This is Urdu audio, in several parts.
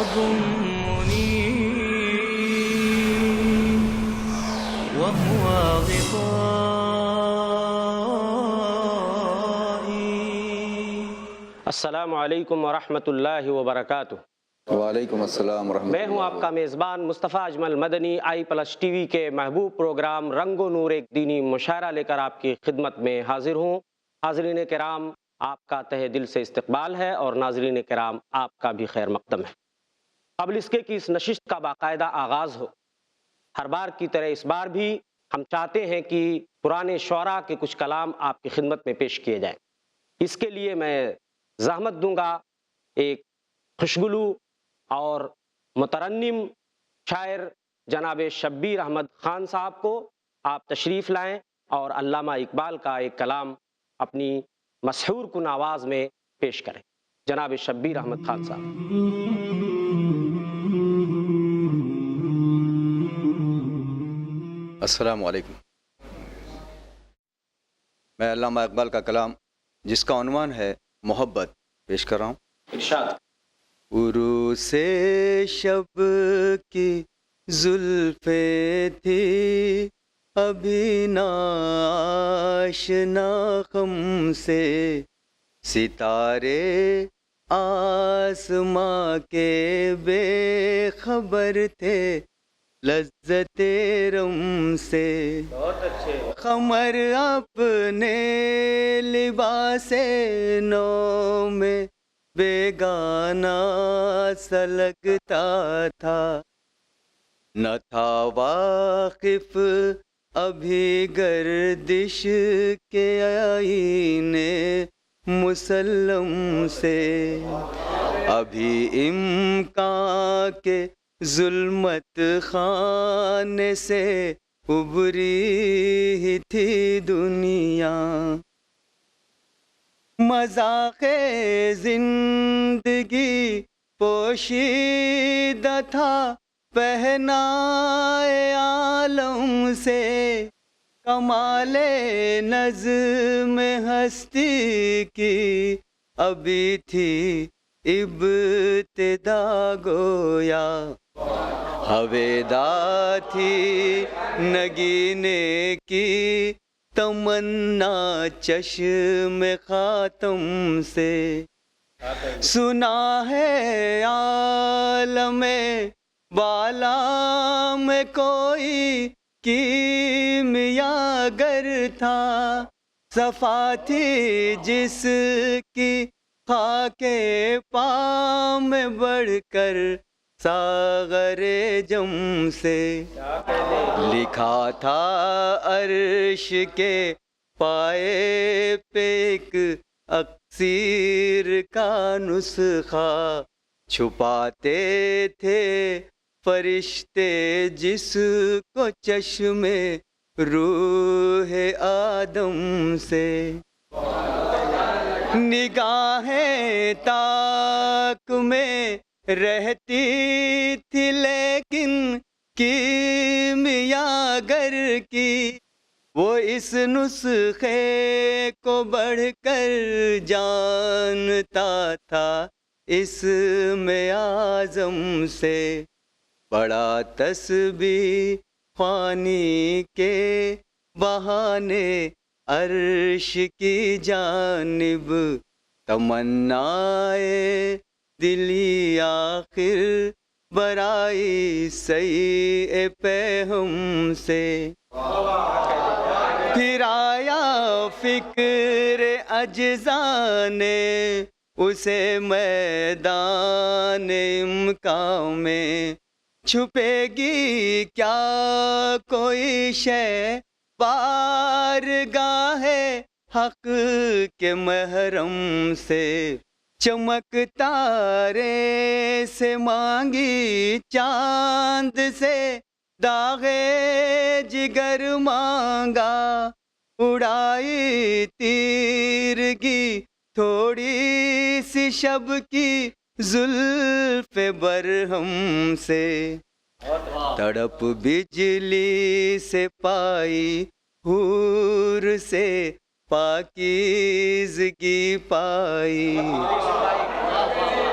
يضمني وهو غطائي. السلام علیکم ورحمۃ اللہ وبرکاتہ۔ وعلیکم السلام ورحمۃ اللہ۔ میں ہوں آپ کا میزبان مصطفیٰ اجمل مدنی، i+ ٹی وی کے محبوب پروگرام رنگ و نور ایک دینی مشاعرہ لے کر آپ کی خدمت میں حاضر ہوں۔ حاضرین کرام، آپ کا تہہ دل سے استقبال ہے اور ناظرین کرام، آپ کا بھی خیر مقدم ہے۔ قبل اس کے کہ اس نشست کا باقاعدہ آغاز ہو، ہر بار کی طرح اس بار بھی ہم چاہتے ہیں کہ پرانے شعراء کے کچھ کلام آپ کی خدمت میں پیش کیے جائیں۔ اس کے لیے میں زحمت دوں گا ایک خوشگلو اور مترنم شاعر جناب شبیر احمد خان صاحب کو۔ آپ تشریف لائیں اور علامہ اقبال کا ایک کلام اپنی مسحور کن آواز میں پیش کریں۔ جناب شبیر احمد خان صاحب۔ السلام علیکم۔ میں علامہ اقبال کا کلام جس کا عنوان ہے محبت پیش کر رہا ہوں۔ ارشاد۔ عروس شب کی زلفیں تھی ابھی نا آشنا غم سے، ستارے آسماں کے بے خبر تھے لذت رم سے، قمر اپنے لباس نو میں بیگانہ سا لگتا تھا، نہ تھا واقف ابھی گردش کے آئینے مسلم سے، ابھی امکان کے ظلمت خانے سے ابری ہی تھی دنیا، مذاق زندگی پوشیدہ تھا پہنائے عالم سے، کمال نظم ہستی کی ابھی تھی ابتدا گویا، ہویدا تھی نگینے کی تمنا چشم خاتم سے، سنا ہے عالم بالا میں کوئی کیمیا گر تھا، صفا تھی جس کی خاک پا میں بڑھ کر ساغر جم سے، لکھا تھا عرش کے پائے پہ ایک اکسیر کا نسخہ، چھپاتے تھے فرشتے جس کو چشم روح آدم سے، نگاہیں تاک میں رہتی تھی لیکن کیمیا گر کی، وہ اس نسخے کو بڑھ کر جانتا تھا اس میں اعظم سے، بڑا تسبیح خوانی کے بہانے عرش کی جانب تمنائے دلی آخر برائی سی پہم سے، پھر آیا فکر اجزا نے اسے میدان امکان میں، چھپے گی کیا کوئی شے بارگاہ حق کے محرم سے، چمک تارے سے مانگی چاند سے داغے جگر مانگا، اڑائی تیرگی تھوڑی سی شب کی زلف برہم سے، تڑپ بجلی سے پائی حور سے پاکیزگی پائی،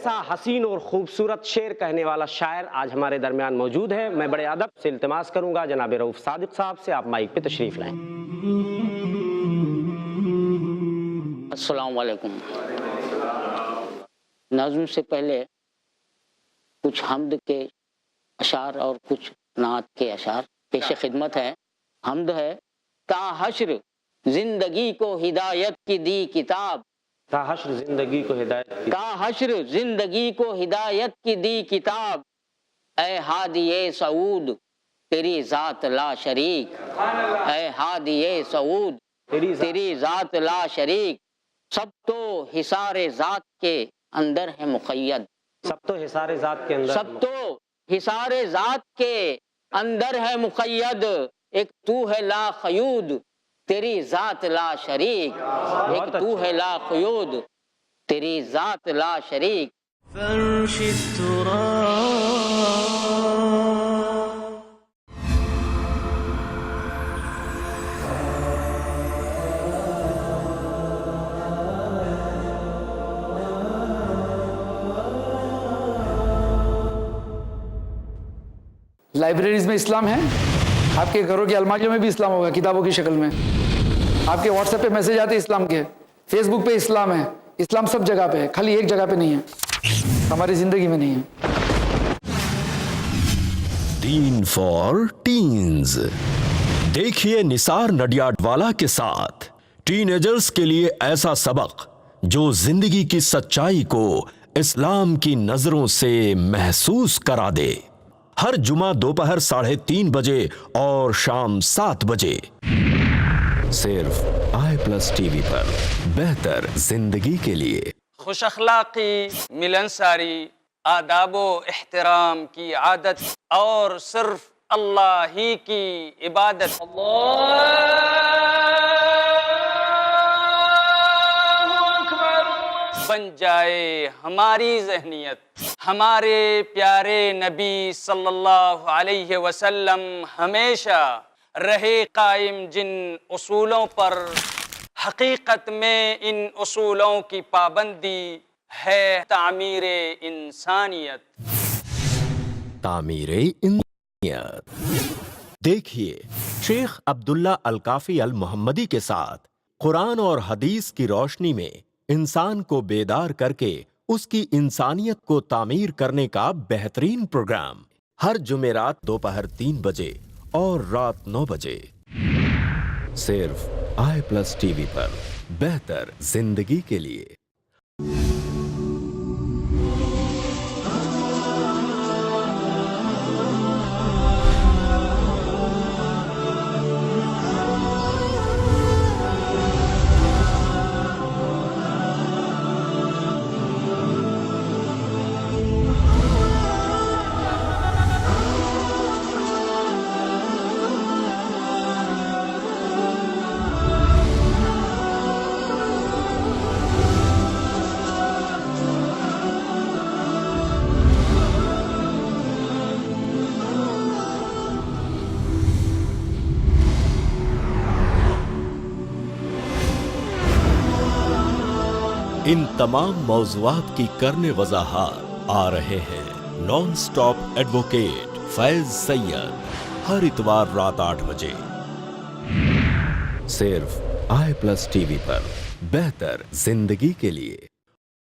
ایسا حسین اور خوبصورت شعر کہنے والا شاعر آج ہمارے درمیان موجود ہے. میں بڑے ادب سے التماس کروں گا جناب رؤوف صادق صاحب سے آپ مائک پہ تشریف لائیں. السلام علیکم. نظم سے پہلے کچھ حمد کے اشعار اور کچھ نعت کے اشعار پیش خدمت ہے. حمد ہے: تا حشر زندگی کو ہدایت کی دی کتاب، تا حشر زندگی کو ہدایت کی، تا حشر زندگی کو ہدایت کی دی کتاب، اے ہادی سعود تیری ذات لا شریک، اے ہادی سعود تیری ذات لا شریک، سب تو حصار ذات کے اندر ہے مقید، سب تو حصار ذات کے اندر، سب تو حصار ذات کے اندر ہے مقید، ایک تو ہے لا قیود تیری ذات لا شریک، ایک تو ہے لا قیود تیری ذات لا شریک. فرش التراب. لائبریریز میں اسلام ہے، آپ کے گھروں کی الماریوں میں بھی اسلام ہوگا کتابوں کی شکل میں. آپ کے واٹس ایپ پہ میسج آتے اسلام کے، فیس بک پہ اسلام ہے. اسلام سب جگہ پہ ہے، خالی ایک جگہ پہ نہیں ہے، ہماری زندگی میں نہیں ہے. دین فار ٹینز. دیکھیے نثار نڈیاڈوالا کے ساتھ ٹین ایجرز کے لیے ایسا سبق جو زندگی کی سچائی کو اسلام کی نظروں سے محسوس کرا دے. ہر جمعہ دوپہر 3:30 بجے اور شام 7 بجے صرف i+TV پر. بہتر زندگی کے لیے. خوش اخلاقی، ملنساری، آداب و احترام کی عادت اور صرف اللہ ہی کی عبادت. بن جائے ہماری ذہنیت. ہمارے پیارے نبی صلی اللہ علیہ وسلم ہمیشہ رہے قائم جن اصولوں پر، حقیقت میں ان اصولوں کی پابندی ہے تعمیر انسانیت. تعمیر انسانیت. دیکھیے شیخ عبداللہ الکافی المحمدی کے ساتھ قرآن اور حدیث کی روشنی میں انسان کو بیدار کر کے اس کی انسانیت کو تعمیر کرنے کا بہترین پروگرام. ہر جمعرات دوپہر 3 بجے اور رات 9 بجے صرف i+TV پر. بہتر زندگی کے لیے. ان تمام موضوعات کی کرنے وضاحت آ رہے ہیں نان سٹاپ ایڈوکیٹ فیض سید ہر اتوار رات 8 بجے صرف i+TV پر. بہتر زندگی کے لیے.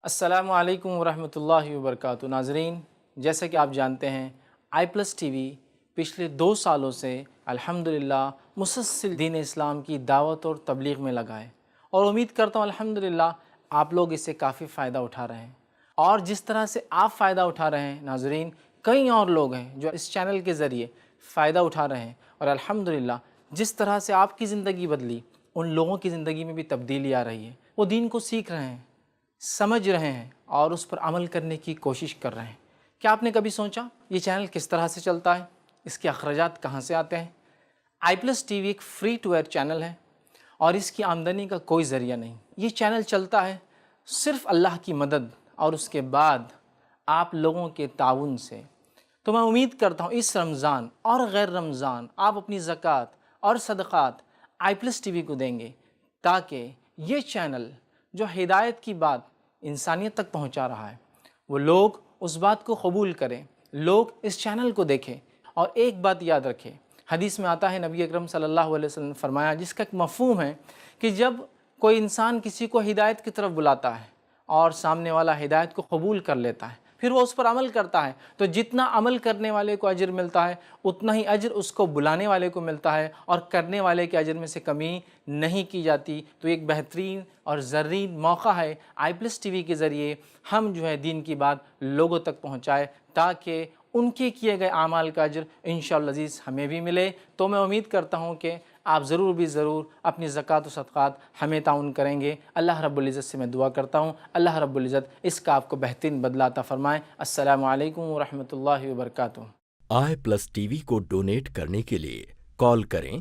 السلام علیکم ورحمۃ اللہ وبرکاتہ. ناظرین، جیسا کہ آپ جانتے ہیں i+TV پچھلے 2 سالوں سے الحمدللہ مسلسل دین اسلام کی دعوت اور تبلیغ میں لگا ہے، اور امید کرتا ہوں الحمدللہ آپ لوگ اس سے کافی فائدہ اٹھا رہے ہیں. اور جس طرح سے آپ فائدہ اٹھا رہے ہیں ناظرین، کئی اور لوگ ہیں جو اس چینل کے ذریعے فائدہ اٹھا رہے ہیں، اور الحمدللہ جس طرح سے آپ کی زندگی بدلی ان لوگوں کی زندگی میں بھی تبدیلی آ رہی ہے. وہ دین کو سیکھ رہے ہیں، سمجھ رہے ہیں اور اس پر عمل کرنے کی کوشش کر رہے ہیں. کیا آپ نے کبھی سوچا یہ چینل کس طرح سے چلتا ہے، اس کے اخراجات کہاں سے آتے ہیں؟ i+TV ایک فری ٹو ایئر چینل ہے اور اس کی آمدنی کا کوئی ذریعہ نہیں. یہ چینل چلتا ہے صرف اللہ کی مدد اور اس کے بعد آپ لوگوں کے تعاون سے. تو میں امید کرتا ہوں اس رمضان اور غیر رمضان آپ اپنی زکوٰۃ اور صدقات i+TV کو دیں گے، تاکہ یہ چینل جو ہدایت کی بات انسانیت تک پہنچا رہا ہے وہ لوگ اس بات کو قبول کریں، لوگ اس چینل کو دیکھیں۔ اور ایک بات یاد رکھیں، حدیث میں آتا ہے نبی اکرم صلی اللہ علیہ وسلم نے فرمایا، جس کا ایک مفہوم ہے کہ جب کوئی انسان کسی کو ہدایت کی طرف بلاتا ہے اور سامنے والا ہدایت کو قبول کر لیتا ہے، پھر وہ اس پر عمل کرتا ہے، تو جتنا عمل کرنے والے کو اجر ملتا ہے اتنا ہی اجر اس کو بلانے والے کو ملتا ہے، اور کرنے والے کے اجر میں سے کمی نہیں کی جاتی۔ تو ایک بہترین اور زرین موقع ہے آئی پلس ٹی وی کے ذریعے ہم جو ہے دین کی بات لوگوں تک پہنچائے، تاکہ ان کے کیے گئے اعمال کا اجر انشاءاللہ عزیز ہمیں بھی ملے۔ تو میں امید کرتا ہوں کہ آپ ضرور بھی ضرور اپنی زکوٰۃ و صدقات ہمیں تعاون کریں گے۔ اللہ رب العزت سے میں دعا کرتا ہوں اللہ رب العزت اس کا آپ کو بہترین بدلہ عطا فرمائے۔ السلام علیکم ورحمۃ اللہ وبرکاتہ۔ آئی پلس ٹی وی کو ڈونیٹ کرنے کے لیے کال کریں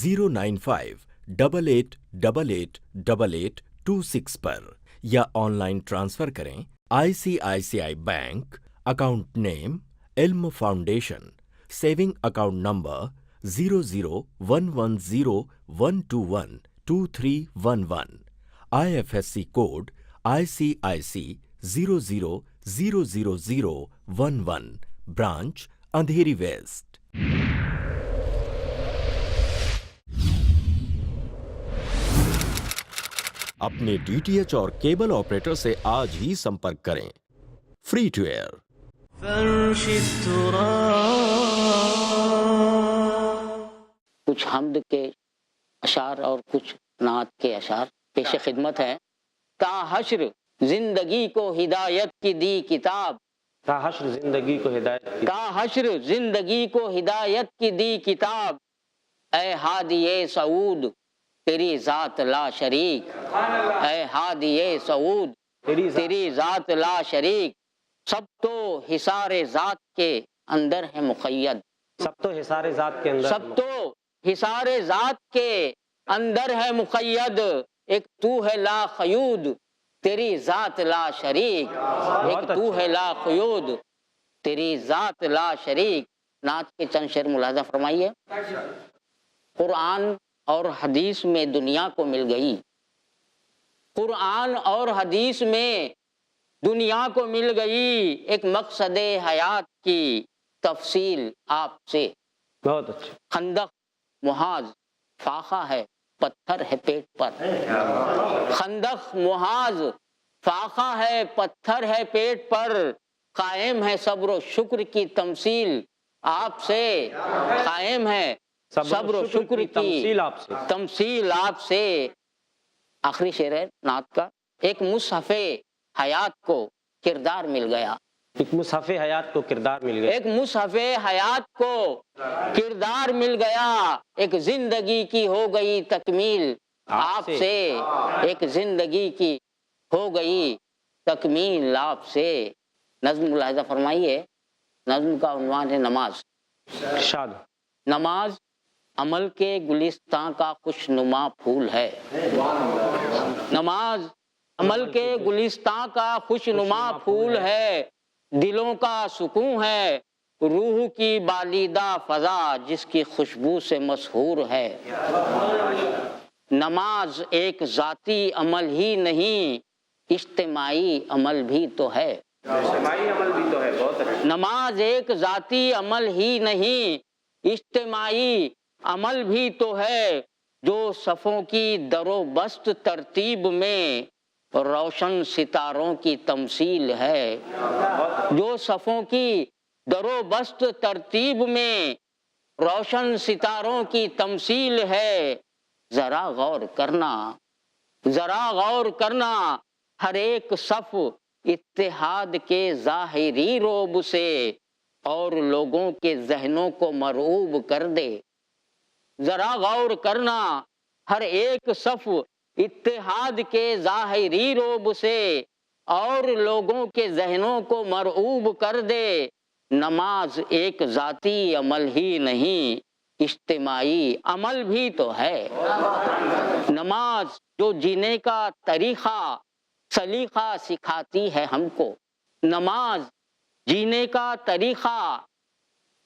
09588888826 پر، یا آن لائن ٹرانسفر کریں ICICI bank, account name Ilm foundation, saving account number 001101212311، IFSC code ICIC 00000011، branch Andheri west. اپنے DTH اور کیبل آپریٹر سے آج ہی سمپرک کریں۔ Free to air. فرش التراب۔ کچھ حمد کے اشعار اور کچھ نعت کے اشعار پیش خدمت ہیں۔ تا حشر زندگی کو ہدایت کی دی کتاب، تا حشر زندگی کو ہدایت کی، تا حشر زندگی کو ہدایت کی دی کتاب، اے ہادی سعود تیری ذات لا شریک، اے ہادی سعود تیری ذات لا شریک، سب تو حصار ذات کے اندر ہے مقید، سب تو حصار ذات کے اندر، سب تو حصار ذات کے اندر ہے مقید، ایک تو ہے لا قیود تیری ذات لا شریک، ایک تو ہے لا قیود تیری ذات لا شریک۔ نعت کے چند شعر ملاحظہ فرمائیے۔ قرآن اور حدیث میں دنیا کو مل گئی، قرآن اور حدیث میں دنیا کو مل گئی، ایک مقصد حیات کی تفصیل آپ سے، بہت اچھا۔ خندق محاذ فاقہ ہے پتھر ہے پیٹ پر، خندق محاذ فاقہ ہے پتھر ہے پیٹ پر، قائم ہے صبر و شکر کی تمثیل آپ سے، قائم ہے صبر و شکر کی تمثیل آپ سے۔ آخری شعر ہے نعت کا۔ ایک مصحف حیات کو کردار مل گیا، ایک مصحف حیات کو کردار مل گیا، ایک مصحف حیات کو کردار مل گیا، ایک زندگی کی ہو گئی تکمیل آپ سے، ایک زندگی کی ہو گئی تکمیل آپ سے۔ نظم ملاحظہ فرمائیے۔ نظم کا عنوان ہے نماز۔ ارشاد۔ نماز عمل کے گلستان کا خوش نما پھول ہے، نماز عمل کے گلستان کا خوش نما پھول ہے، دلوں کا سکون ہے، روح کی بالیدہ فضا جس کی خوشبو سے مسحور ہے۔ نماز ایک ذاتی عمل ہی نہیں، اجتماعی عمل بھی تو ہے، نماز ایک ذاتی عمل ہی نہیں، اجتماعی عمل بھی تو ہے، جو صفوں کی در و بست ترتیب میں روشن ستاروں کی تمثیل ہے، جو صفوں کی در و بست ترتیب میں روشن ستاروں کی تمثیل ہے۔ ذرا غور کرنا، ذرا غور کرنا، ہر ایک صف اتحاد کے ظاہری روب سے اور لوگوں کے ذہنوں کو مرعوب کر دے، ذرا غور کرنا، ہر ایک صف اتحاد کے ظاہری روب سے اور لوگوں کے ذہنوں کو مرعوب کر دے۔ نماز ایک ذاتی عمل ہی نہیں، اجتماعی عمل بھی تو ہے، نماز جو جینے کا طریقہ سلیقہ سکھاتی ہے ہم کو، نماز جینے کا طریقہ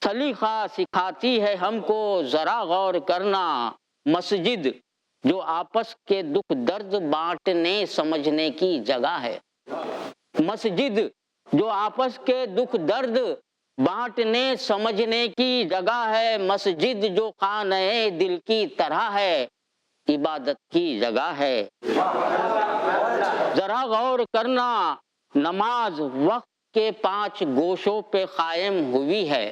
سلیقہ سکھاتی ہے ہم کو، ذرا غور کرنا، مسجد جو آپس کے دکھ درد بانٹنے سمجھنے کی جگہ ہے، مسجد جو آپس کے دکھ درد بانٹنے سمجھنے کی جگہ ہے، مسجد جو خانہ دل کی طرح ہے، عبادت کی جگہ ہے۔ ذرا غور کرنا، نماز وقت کے 5 گوشوں پہ قائم ہوئی ہے۔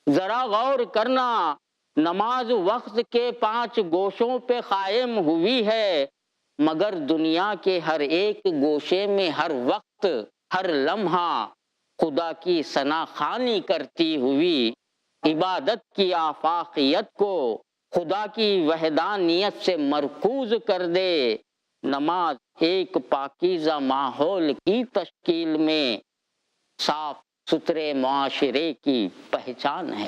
ذرا غور کرنا، نماز وقت کے 5 گوشوں پہ قائم ہوئی ہے، مگر دنیا کے ہر ایک گوشے میں ہر وقت ہر لمحہ خدا کی ثنا خوانی کرتی ہوئی عبادت کی آفاقیت کو خدا کی وحدانیت سے مرکوز کر دے۔ نماز ایک پاکیزہ ماحول کی تشکیل میں صاف ستھرے معاشرے کی پہچان ہے۔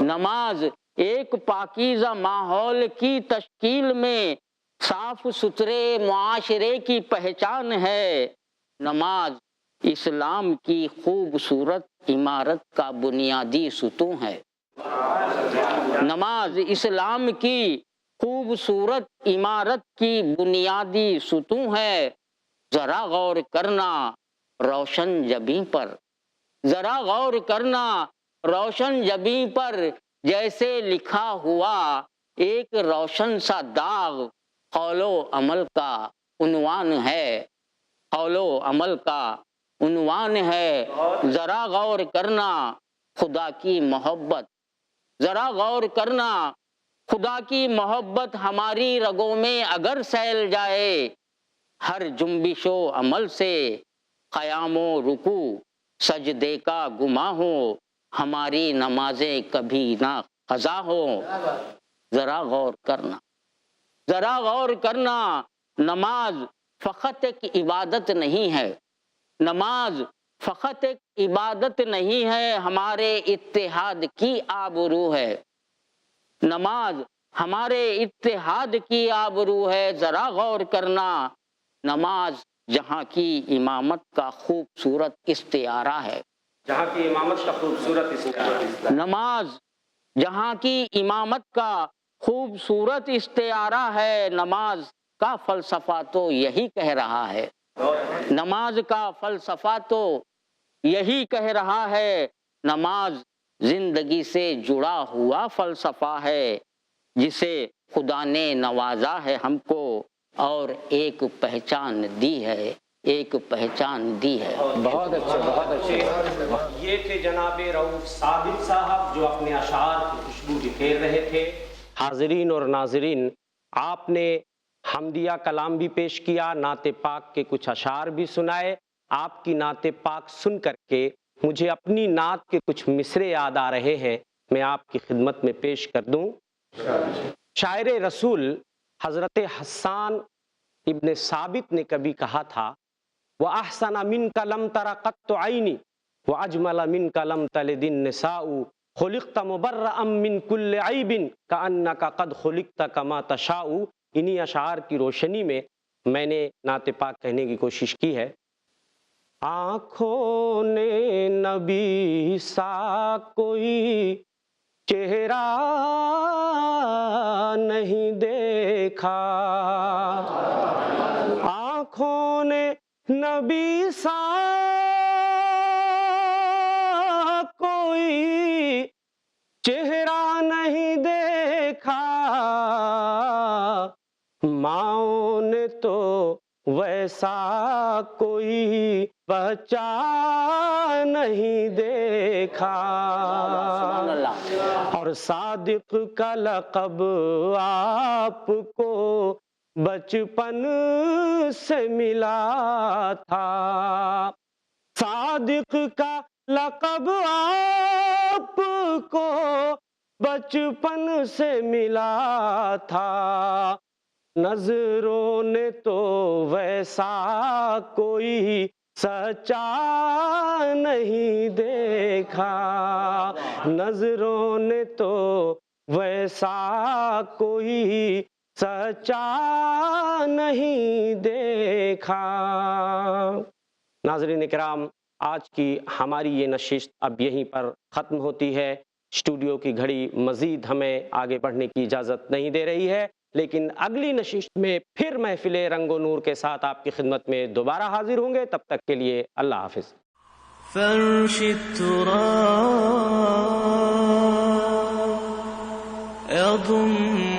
نماز ایک پاکیزہ ماحول کی تشکیل میں صاف ستھرے معاشرے کی پہچان ہے۔ نماز اسلام کی خوبصورت عمارت کا بنیادی ستون ہے۔ نماز اسلام کی خوبصورت عمارت کی بنیادی ستون ہے۔ ذرا غور کرنا روشن جبیں پر، ذرا غور کرنا روشن جبیں پر، جیسے لکھا ہوا ایک روشن سا داغ قول و عمل کا عنوان ہے، قول و عمل کا عنوان ہے۔ ذرا غور کرنا خدا کی محبت، ذرا غور کرنا خدا کی محبت ہماری رگوں میں اگر سیل جائے، ہر جنبش و عمل سے قیام و رکوع سجدے کا گما ہو، ہماری نمازیں کبھی نہ قضا ہو۔ ذرا غور کرنا، ذرا غور کرنا، نماز فقط ایک عبادت نہیں ہے، نماز فقط ایک عبادت نہیں ہے، ہمارے اتحاد کی آبرو ہے۔ نماز ہمارے اتحاد کی آبرو ہے۔ ذرا غور کرنا، نماز جہاں کی امامت کا خوبصورت استعارہ ہے، جہاں کی امامت کا خوبصورت استعارہ، نماز جہاں کی امامت کا خوبصورت استعارہ ہے۔ نماز کا فلسفہ تو یہی کہہ رہا ہے، نماز کا فلسفہ تو یہی کہہ رہا ہے، نماز زندگی سے جڑا ہوا فلسفہ ہے، جسے خدا نے نوازا ہے ہم کو اور ایک پہچان دی ہے، ایک پہچان دی ہے۔ بہت اچھے، بہت اچھے۔ یہ تھے جناب رؤوف ثابت صاحب جو اپنے اشعار کی خوشبو بکھیر رہے تھے۔ حاضرین اور ناظرین، آپ نے حمدیہ کلام بھی پیش کیا، نعت پاک کے کچھ اشعار بھی سنائے۔ آپ کی نعت پاک سن کر کے مجھے اپنی نعت کے کچھ مصرے یاد آ رہے ہیں، میں آپ کی خدمت میں پیش کر دوں۔ شاعر رسول حضرت حسان ابن ثابت نے کبھی کہا تھا، وَأَحْسَنَ مِنْكَ لَمْ تَرَ قَطُّ عَيْنِي وَأَجْمَلَ مِنْكَ لَمْ تَلِدِ النِّسَاءُ خُلِقْتَ مُبَرَّأً مِنْ كُلِّ عَيْبٍ كَأَنَّكَ قَدْ خُلِقْتَ كَمَا تَشَاءُ۔ انہی اشعار کی روشنی میں میں نے نعت پاک کہنے کی کوشش کی ہے۔ آنکھوں نے نبی سا کوئی چہرہ نہیں دیکھا، آنکھوں نے نبی سا کوئی چہرہ نہیں دیکھا، ماؤں نے تو ویسا کوئی بچہ نہیں دیکھا، اور صادق کا لقب آپ کو بچپن سے ملا تھا، صادق کا لقب آپ کو بچپن سے ملا تھا، نظروں نے تو ویسا کوئی سچا نہیں دیکھا، نظروں نے تو ویسا کوئی سچا نہیں دیکھا۔ ناظرین کرام، آج کی ہماری یہ نشست اب یہیں پر ختم ہوتی ہے۔ اسٹوڈیو کی گھڑی مزید ہمیں آگے بڑھنے کی اجازت نہیں دے رہی ہے۔ لیکن اگلی نشست میں پھر محفل رنگ و نور کے ساتھ آپ کی خدمت میں دوبارہ حاضر ہوں گے. تب تک کے لیے اللہ حافظ. فرش التراب يضم